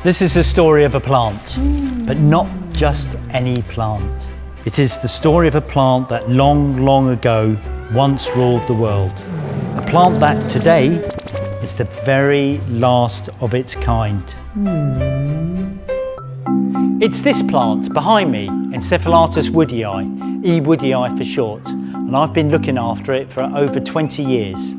This is the story of a plant, but not just any plant. It is the story of a plant that long, long ago once ruled the world. A plant that today is the very last of its kind. It's this plant behind me, Encephalatus woodii, E. woodii for short, and I've been looking after it for over 20 years.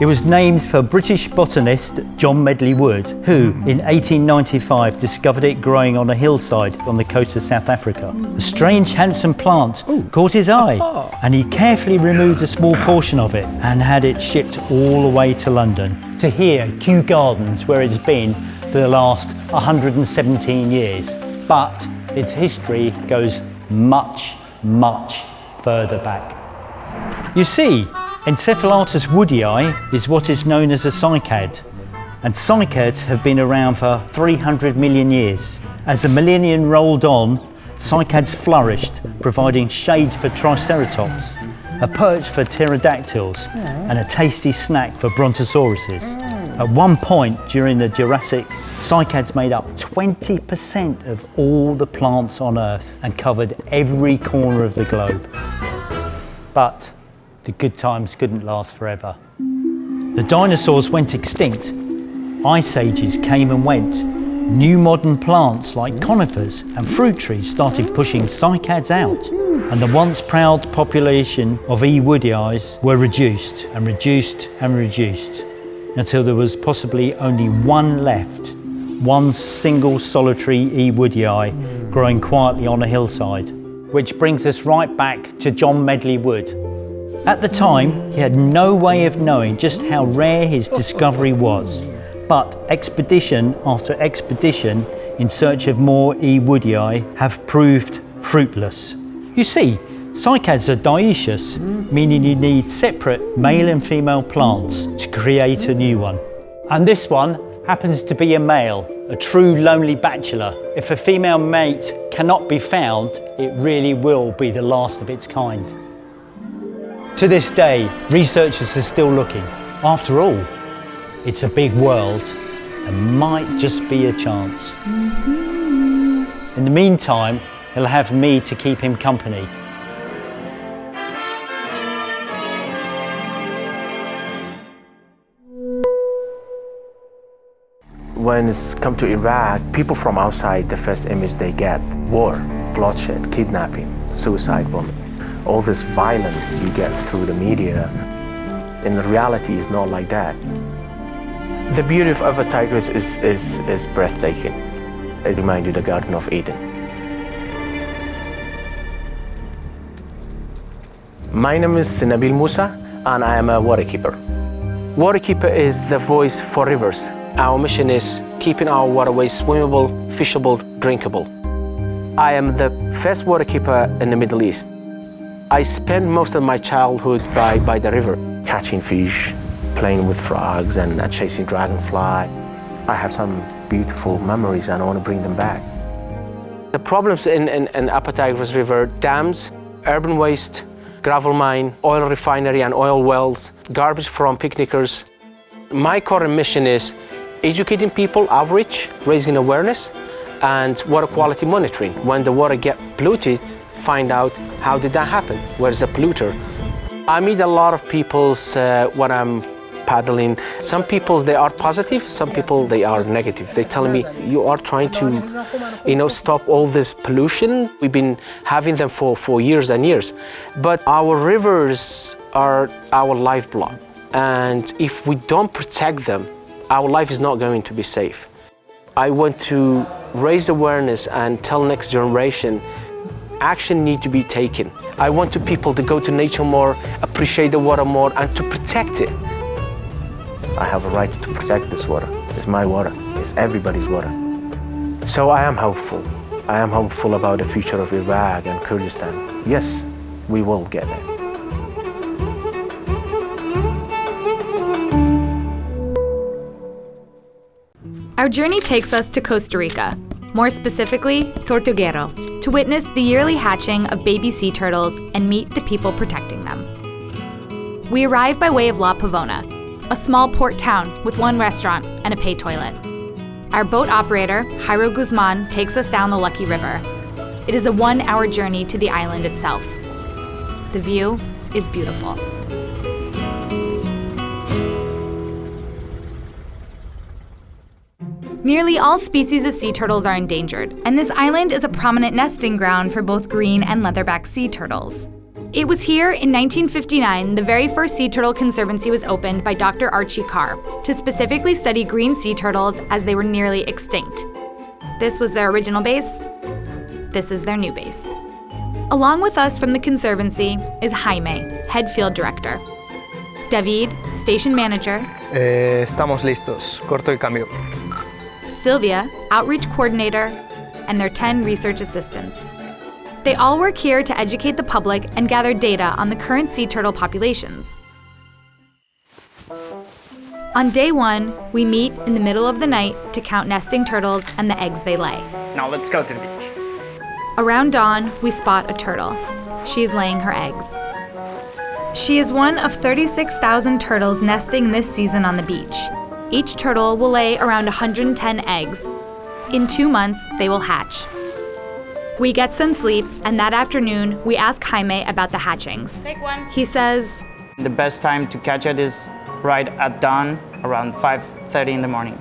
It was named for British botanist John Medley Wood, who in 1895 discovered it growing on a hillside on the coast of South Africa. The strange, handsome plant caught his eye, and he carefully removed a small portion of it and had it shipped all the way to London, to here, Kew Gardens, where it's been for the last 117 years. But its history goes much, much further back. You see, Encephalatus woodii is what is known as a cycad, and cycads have been around for 300 million years. As the millennium rolled on, cycads flourished, providing shade for triceratops, a perch for pterodactyls, and a tasty snack for brontosauruses. At one point during the Jurassic, cycads made up 20% of all the plants on Earth and covered every corner of the globe. But the good times couldn't last forever. The dinosaurs went extinct. Ice ages came and went. New modern plants like conifers and fruit trees started pushing cycads out. And the once proud population of E. woodii were reduced and reduced and reduced until there was possibly only one left. One single solitary E. woodii growing quietly on a hillside. Which brings us right back to John Medley Wood. At the time, he had no way of knowing just how rare his discovery was, but expedition after expedition in search of more E. woodii have proved fruitless. You see, cycads are dioecious, meaning you need separate male and female plants to create a new one. And this one happens to be a male, a true lonely bachelor. If a female mate cannot be found, it really will be the last of its kind. To this day, researchers are still looking. After all, it's a big world and might just be a chance. In the meantime, he'll have me to keep him company. When it's come to Iraq, people from outside, the first image they get, war, bloodshed, kidnapping, suicide bombing. All this violence you get through the media, in reality is not like that. The beauty of Upper Tigris is breathtaking. It reminds you of the Garden of Eden. My name is Nabil Musa and I am a waterkeeper. Waterkeeper is the voice for rivers. Our mission is keeping our waterways swimmable, fishable, drinkable. I am the first waterkeeper in the Middle East. I spent most of my childhood by the river, catching fish, playing with frogs and chasing dragonfly. I have some beautiful memories and I want to bring them back. The problems in Upper Tigris River, dams, urban waste, gravel mine, oil refinery and oil wells, garbage from picnickers. My current mission is educating people, outreach, raising awareness, and water quality monitoring. When the water gets polluted, find out how did that happen, where's the polluter. I meet a lot of people when I'm paddling. Some people they are positive, some people they are negative. They tell me you are trying to stop all this pollution. We've been having them for years and years. But our rivers are our lifeblood. And if we don't protect them, our life is not going to be safe. I want to raise awareness and tell next generation action needs to be taken. I want people to go to nature more, appreciate the water more, and to protect it. I have a right to protect this water. It's my water. It's everybody's water. So I am hopeful. I am hopeful about the future of Iraq and Kurdistan. Yes, we will get there. Our journey takes us to Costa Rica, more specifically, Tortuguero, to witness the yearly hatching of baby sea turtles and meet the people protecting them. We arrive by way of La Pavona, a small port town with one restaurant and a pay toilet. Our boat operator, Jairo Guzman, takes us down the Lucky River. It is a 1-hour journey to the island itself. The view is beautiful. Nearly all species of sea turtles are endangered, and this island is a prominent nesting ground for both green and leatherback sea turtles. It was here in 1959 the very first sea turtle conservancy was opened by Dr. Archie Carr to specifically study green sea turtles as they were nearly extinct. This was their original base. This is their new base. Along with us from the conservancy is Jaime, head field director. David, station manager. Estamos listos. Corto el cambio. Sylvia, outreach coordinator, and their 10 research assistants. They all work here to educate the public and gather data on the current sea turtle populations. On day 1, we meet in the middle of the night to count nesting turtles and the eggs they lay. Now let's go to the beach. Around dawn, we spot a turtle. She is laying her eggs. She is one of 36,000 turtles nesting this season on the beach. Each turtle will lay around 110 eggs. In 2 months, they will hatch. We get some sleep, and that afternoon, we ask Jaime about the hatchings. Take one. He says, The best time to catch it is right at dawn, around 5:30 in the morning.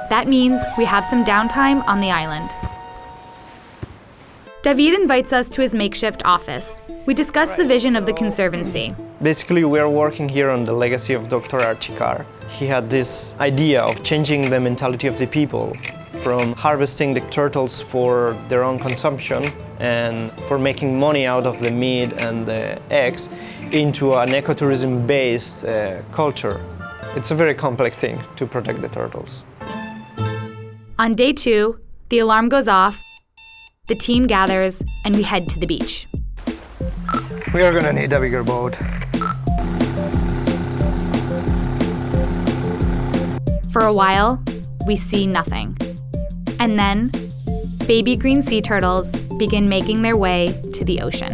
that means we have some downtime on the island. David invites us to his makeshift office. We discuss the vision of the conservancy. Basically, we are working here on the legacy of Dr. Archie Carr. He had this idea of changing the mentality of the people from harvesting the turtles for their own consumption and for making money out of the meat and the eggs into an ecotourism-based culture. It's a very complex thing to protect the turtles. On day 2, the alarm goes off, the team gathers, and we head to the beach. We are gonna need a bigger boat. For a while, we see nothing. And then, baby green sea turtles begin making their way to the ocean.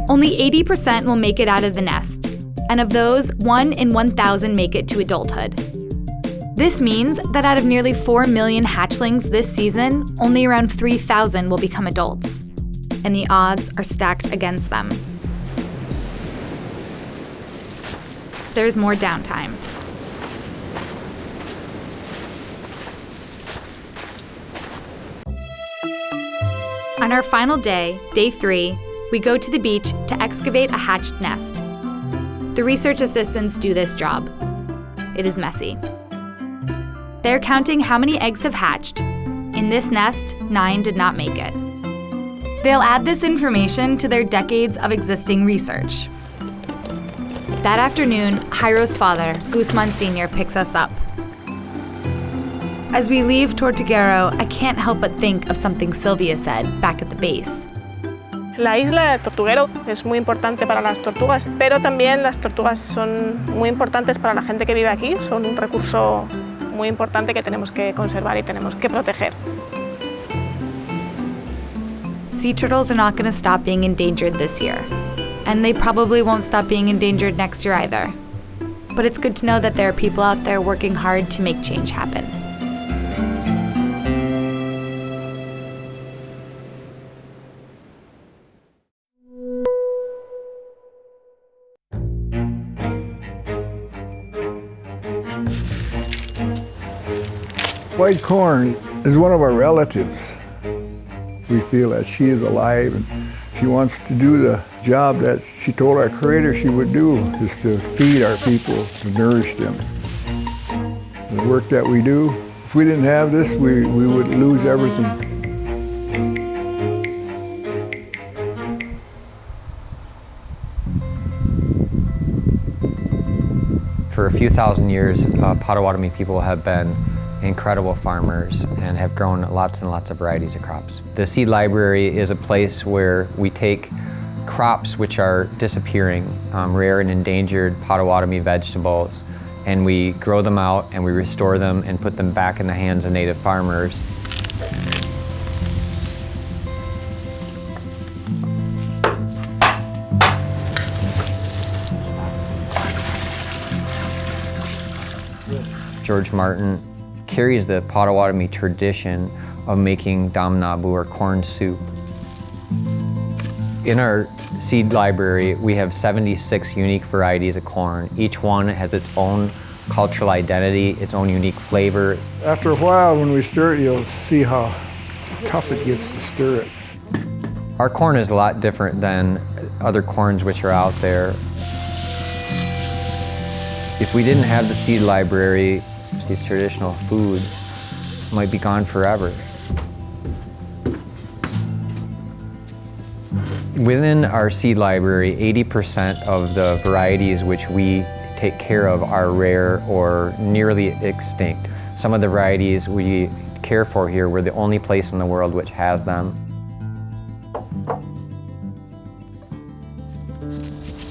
Only 80% will make it out of the nest, and of those, 1 in 1,000 make it to adulthood. This means that out of nearly 4 million hatchlings this season, only around 3,000 will become adults, and the odds are stacked against them. There's more downtime. On our final day, day 3, we go to the beach to excavate a hatched nest. The research assistants do this job. It is messy. They're counting how many eggs have hatched. In this nest, 9 did not make it. They'll add this information to their decades of existing research. That afternoon, Jairo's father, Guzman Sr., picks us up. As we leave Tortuguero, I can't help but think of something Sylvia said back at the base. La isla de Tortuguero es muy importante para las tortugas, pero también las tortugas son muy importantes para la gente que vive aquí, son un recurso muy importante que tenemos que conservar y tenemos que proteger. Sea turtles are not going to stop being endangered this year, and they probably won't stop being endangered next year either. But it's good to know that there are people out there working hard to make change happen. White corn is one of our relatives. We feel that she is alive and she wants to do the job that she told our Creator she would do, is to feed our people, to nourish them. The work that we do, if we didn't have this, we would lose everything. For a few thousand years, Potawatomi people have been incredible farmers and have grown lots and lots of varieties of crops. The Seed Library is a place where we take crops which are disappearing, rare and endangered Potawatomi vegetables, and we grow them out and we restore them and put them back in the hands of native farmers. George Martin, carries the Potawatomi tradition of making dam nabu, or corn soup. In our seed library, we have 76 unique varieties of corn. Each one has its own cultural identity, its own unique flavor. After a while, when we stir it, you'll see how tough it gets to stir it. Our corn is a lot different than other corns which are out there. If we didn't have the seed library, these traditional foods might be gone forever. Within our seed library, 80% of the varieties which we take care of are rare or nearly extinct. Some of the varieties we care for here, we're the only place in the world which has them.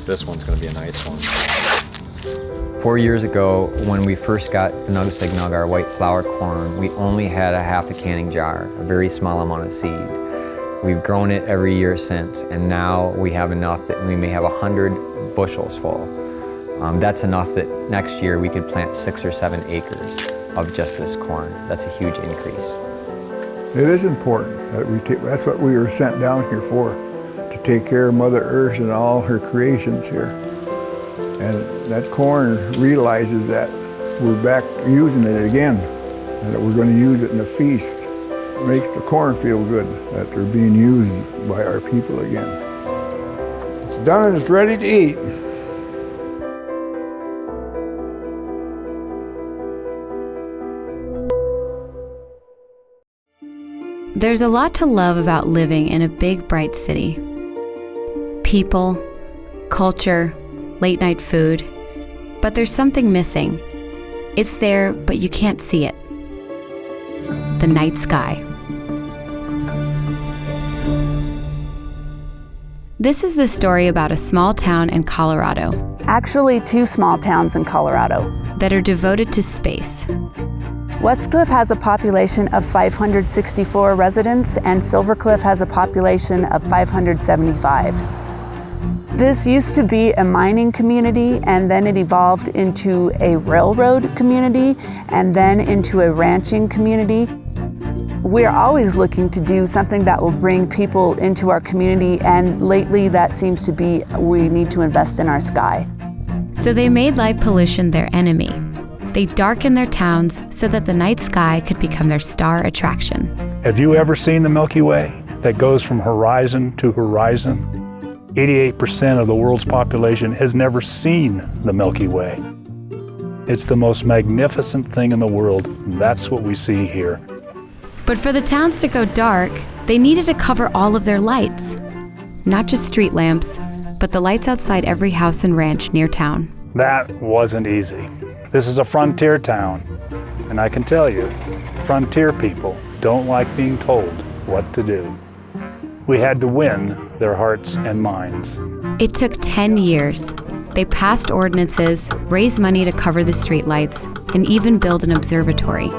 This one's going to be a nice one. 4 years ago, when we first got the Nugsignug, our white flour corn, we only had a half a canning jar, a very small amount of seed. We've grown it every year since, and now we have enough that we may have 100 bushels full. That's enough that next year we could plant 6 or 7 acres of just this corn. That's a huge increase. It is important that we take, that's what we were sent down here for, to take care of Mother Earth and all her creations here. And that corn realizes that we're back using it again, and that we're going to use it in the feast. It makes the corn feel good that they're being used by our people again. It's done and it's ready to eat. There's a lot to love about living in a big, bright city. People, culture, late night food, but there's something missing. It's there, but you can't see it. The night sky. This is the story about a small town in Colorado. Actually, 2 small towns in Colorado that are devoted to space. Westcliff has a population of 564 residents, and Silvercliff has a population of 575. This used to be a mining community, and then it evolved into a railroad community, and then into a ranching community. We're always looking to do something that will bring people into our community, and lately that seems to be we need to invest in our sky. So they made light pollution their enemy. They darkened their towns so that the night sky could become their star attraction. Have you ever seen the Milky Way that goes from horizon to horizon? 88% of the world's population has never seen the Milky Way. It's the most magnificent thing in the world. That's what we see here. But for the towns to go dark, they needed to cover all of their lights. Not just street lamps, but the lights outside every house and ranch near town. That wasn't easy. This is a frontier town, and I can tell you, frontier people don't like being told what to do. We had to win their hearts and minds. It took 10 years. They passed ordinances, raised money to cover the streetlights, and even build an observatory.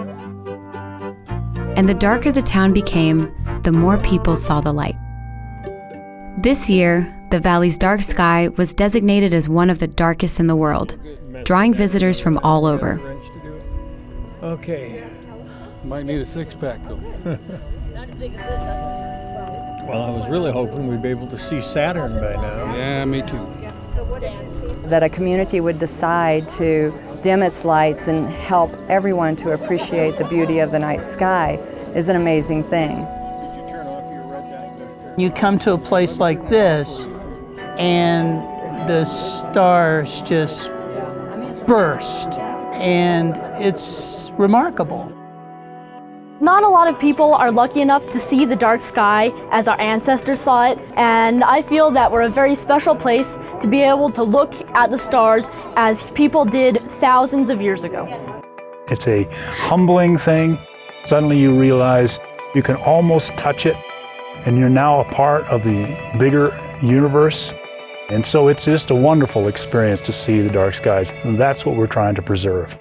And the darker the town became, the more people saw the light. This year, the valley's dark sky was designated as one of the darkest in the world, drawing visitors from all over. Okay. Might need a 6-pack though. Not as big as this, that's for sure. Well, I was really hoping we'd be able to see Saturn by now. Yeah, me too. That a community would decide to dim its lights and help everyone to appreciate the beauty of the night sky is an amazing thing. You come to a place like this and the stars just burst, and it's remarkable. Not a lot of people are lucky enough to see the dark sky as our ancestors saw it, and I feel that we're a very special place to be able to look at the stars as people did thousands of years ago. It's a humbling thing. Suddenly you realize you can almost touch it, and you're now a part of the bigger universe. And so it's just a wonderful experience to see the dark skies, and that's what we're trying to preserve.